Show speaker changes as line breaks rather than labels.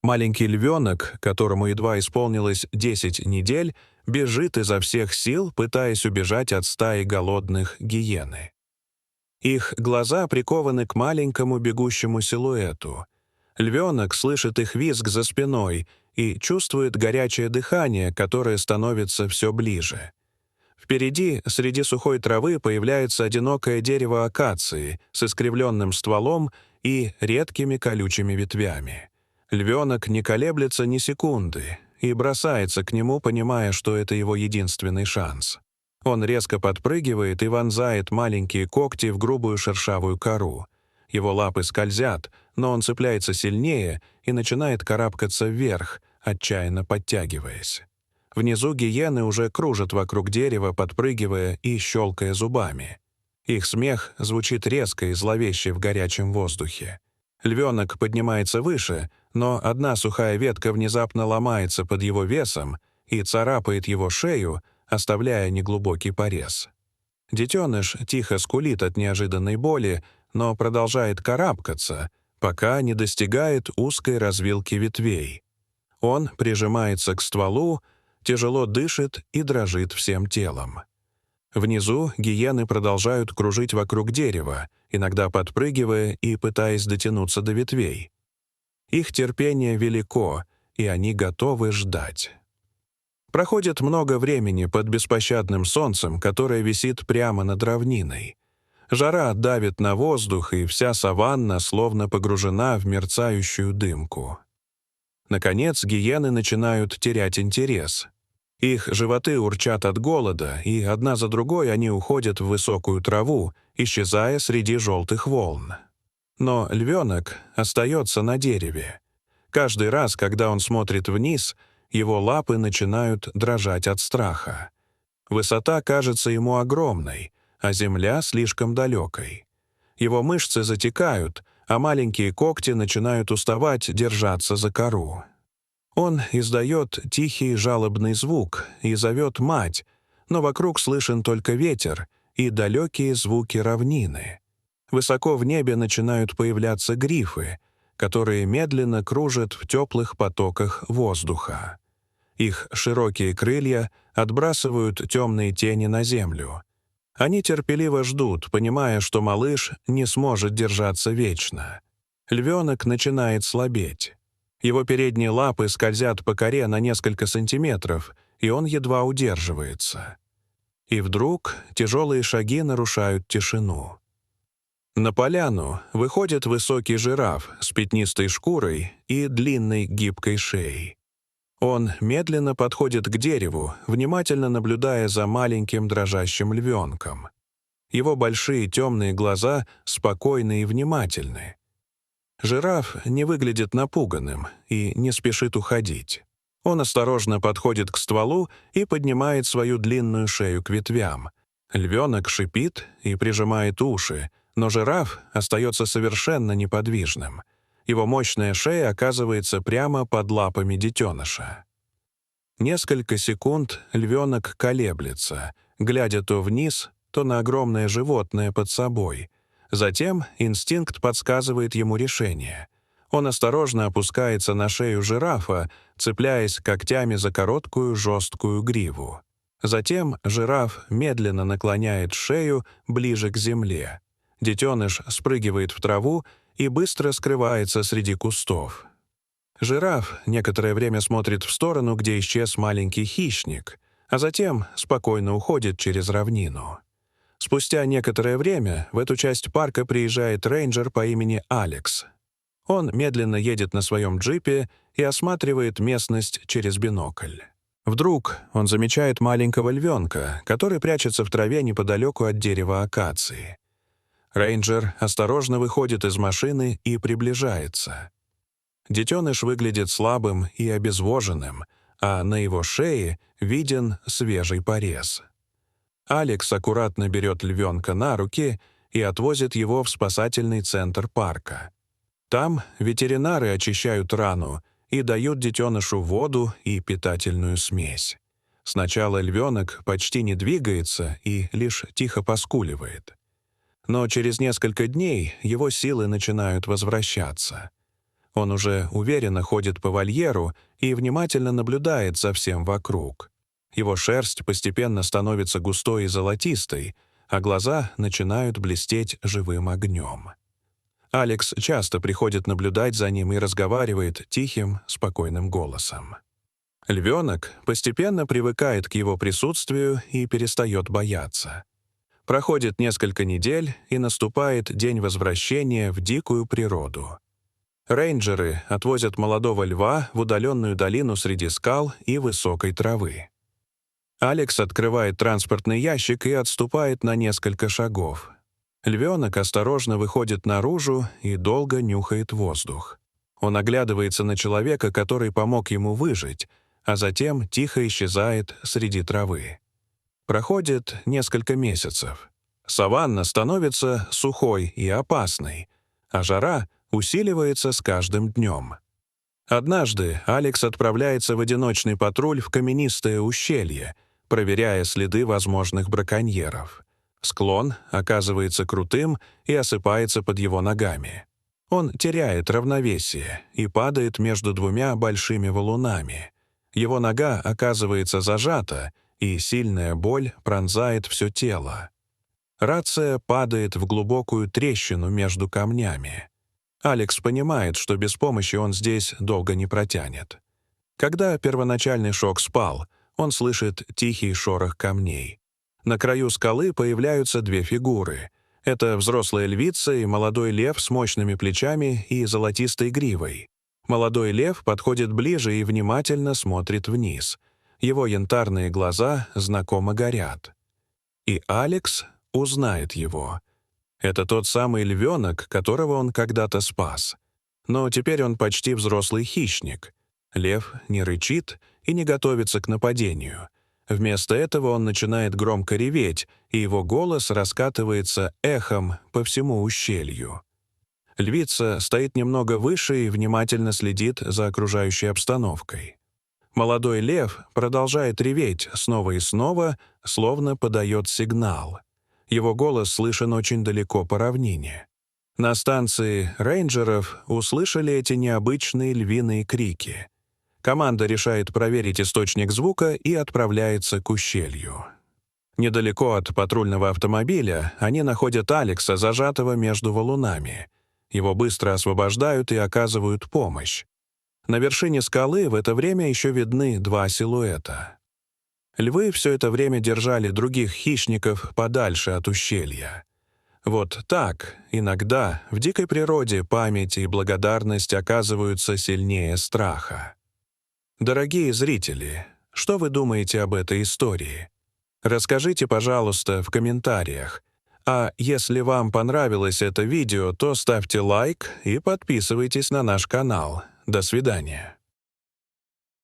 Маленький львенок, которому едва исполнилось 10 недель, бежит изо всех сил, пытаясь убежать от стаи голодных гиены. Их глаза прикованы к маленькому бегущему силуэту. Львенок слышит их визг за спиной и чувствует горячее дыхание, которое становится все ближе. Впереди, среди сухой травы, появляется одинокое дерево акации с искривленным стволом и редкими колючими ветвями. Львенок не колеблется ни секунды и бросается к нему, понимая, что это его единственный шанс. Он резко подпрыгивает и вонзает маленькие когти в грубую шершавую кору. Его лапы скользят, но он цепляется сильнее и начинает карабкаться вверх, отчаянно подтягиваясь. Внизу гиены уже кружат вокруг дерева, подпрыгивая и щелкая зубами. Их смех звучит резко и зловеще в горячем воздухе. Львенок поднимается выше, но одна сухая ветка внезапно ломается под его весом и царапает его шею, оставляя неглубокий порез. Детеныш тихо скулит от неожиданной боли, но продолжает карабкаться, пока не достигает узкой развилки ветвей. Он прижимается к стволу, тяжело дышит и дрожит всем телом. Внизу гиены продолжают кружить вокруг дерева, иногда подпрыгивая и пытаясь дотянуться до ветвей. Их терпение велико, и они готовы ждать. Проходит много времени под беспощадным солнцем, которое висит прямо над равниной. Жара давит на воздух, и вся саванна словно погружена в мерцающую дымку. Наконец, гиены начинают терять интерес. Их животы урчат от голода, и одна за другой они уходят в высокую траву, исчезая среди желтых волн. Но львенок остается на дереве. Каждый раз, когда он смотрит вниз, его лапы начинают дрожать от страха. Высота кажется ему огромной, а земля слишком далекой. Его мышцы затекают, а маленькие когти начинают уставать держаться за кору. Он издает тихий жалобный звук и зовет мать, но вокруг слышен только ветер и далекие звуки равнины. Высоко в небе начинают появляться грифы, которые медленно кружат в теплых потоках воздуха. Их широкие крылья отбрасывают темные тени на землю. Они терпеливо ждут, понимая, что малыш не сможет держаться вечно. Львенок начинает слабеть. Его передние лапы скользят по коре на несколько сантиметров, и он едва удерживается. И вдруг тяжелые шаги нарушают тишину. На поляну выходит высокий жираф с пятнистой шкурой и длинной гибкой шеей. Он медленно подходит к дереву, внимательно наблюдая за маленьким дрожащим львенком. Его большие темные глаза спокойны и внимательны. Жираф не выглядит напуганным и не спешит уходить. Он осторожно подходит к стволу и поднимает свою длинную шею к ветвям. Львенок шипит и прижимает уши, но жираф остается совершенно неподвижным. Его мощная шея оказывается прямо под лапами детеныша. Несколько секунд львенок колеблется, глядя то вниз, то на огромное животное под собой. Затем инстинкт подсказывает ему решение. Он осторожно опускается на шею жирафа, цепляясь когтями за короткую жесткую гриву. Затем жираф медленно наклоняет шею ближе к земле. Детеныш спрыгивает в траву и быстро скрывается среди кустов. Жираф некоторое время смотрит в сторону, где исчез маленький хищник, а затем спокойно уходит через равнину. Спустя некоторое время в эту часть парка приезжает рейнджер по имени Алекс. Он медленно едет на своем джипе и осматривает местность через бинокль. Вдруг он замечает маленького львенка, который прячется в траве неподалеку от дерева акации. Рейнджер осторожно выходит из машины и приближается. Детеныш выглядит слабым и обезвоженным, а на его шее виден свежий порез. Алекс аккуратно берет львенка на руки и отвозит его в спасательный центр парка. Там ветеринары очищают рану и дают детенышу воду и питательную смесь. Сначала львенок почти не двигается и лишь тихо поскуливает. Но через несколько дней его силы начинают возвращаться. Он уже уверенно ходит по вольеру и внимательно наблюдает за всем вокруг. Его шерсть постепенно становится густой и золотистой, а глаза начинают блестеть живым огнем. Алекс часто приходит наблюдать за ним и разговаривает тихим, спокойным голосом. Львенок постепенно привыкает к его присутствию и перестает бояться. Проходит несколько недель, и наступает день возвращения в дикую природу. Рейнджеры отвозят молодого льва в удаленную долину среди скал и высокой травы. Алекс открывает транспортный ящик и отступает на несколько шагов. Львенок осторожно выходит наружу и долго нюхает воздух. Он оглядывается на человека, который помог ему выжить, а затем тихо исчезает среди травы. Проходит несколько месяцев. Саванна становится сухой и опасной, а жара усиливается с каждым днем. Однажды Алекс отправляется в одиночный патруль в каменистое ущелье, проверяя следы возможных браконьеров. Склон оказывается крутым и осыпается под его ногами. Он теряет равновесие и падает между двумя большими валунами. Его нога оказывается зажата, и сильная боль пронзает все тело. Рация падает в глубокую трещину между камнями. Алекс понимает, что без помощи он здесь долго не протянет. Когда первоначальный шок спал, он слышит тихий шорох камней. На краю скалы появляются две фигуры. Это взрослая львица и молодой лев с мощными плечами и золотистой гривой. Молодой лев подходит ближе и внимательно смотрит вниз. Его янтарные глаза знакомо горят. И Алекс узнает его. Это тот самый львенок, которого он когда-то спас. Но теперь он почти взрослый хищник. Лев не рычит и не готовится к нападению. Вместо этого он начинает громко реветь, и его голос раскатывается эхом по всему ущелью. Львица стоит немного выше и внимательно следит за окружающей обстановкой. Молодой лев продолжает реветь снова и снова, словно подает сигнал. Его голос слышен очень далеко по равнине. На станции рейнджеров услышали эти необычные львиные крики. Команда решает проверить источник звука и отправляется к ущелью. Недалеко от патрульного автомобиля они находят Алекса, зажатого между валунами. Его быстро освобождают и оказывают помощь. На вершине скалы в это время еще видны два силуэта. Львы все это время держали других хищников подальше от ущелья. Вот так, иногда, в дикой природе память и благодарность оказываются сильнее страха. Дорогие зрители, что вы думаете об этой истории? Расскажите, пожалуйста, в комментариях. А если вам понравилось это видео, то ставьте лайк и подписывайтесь на наш канал. До свидания.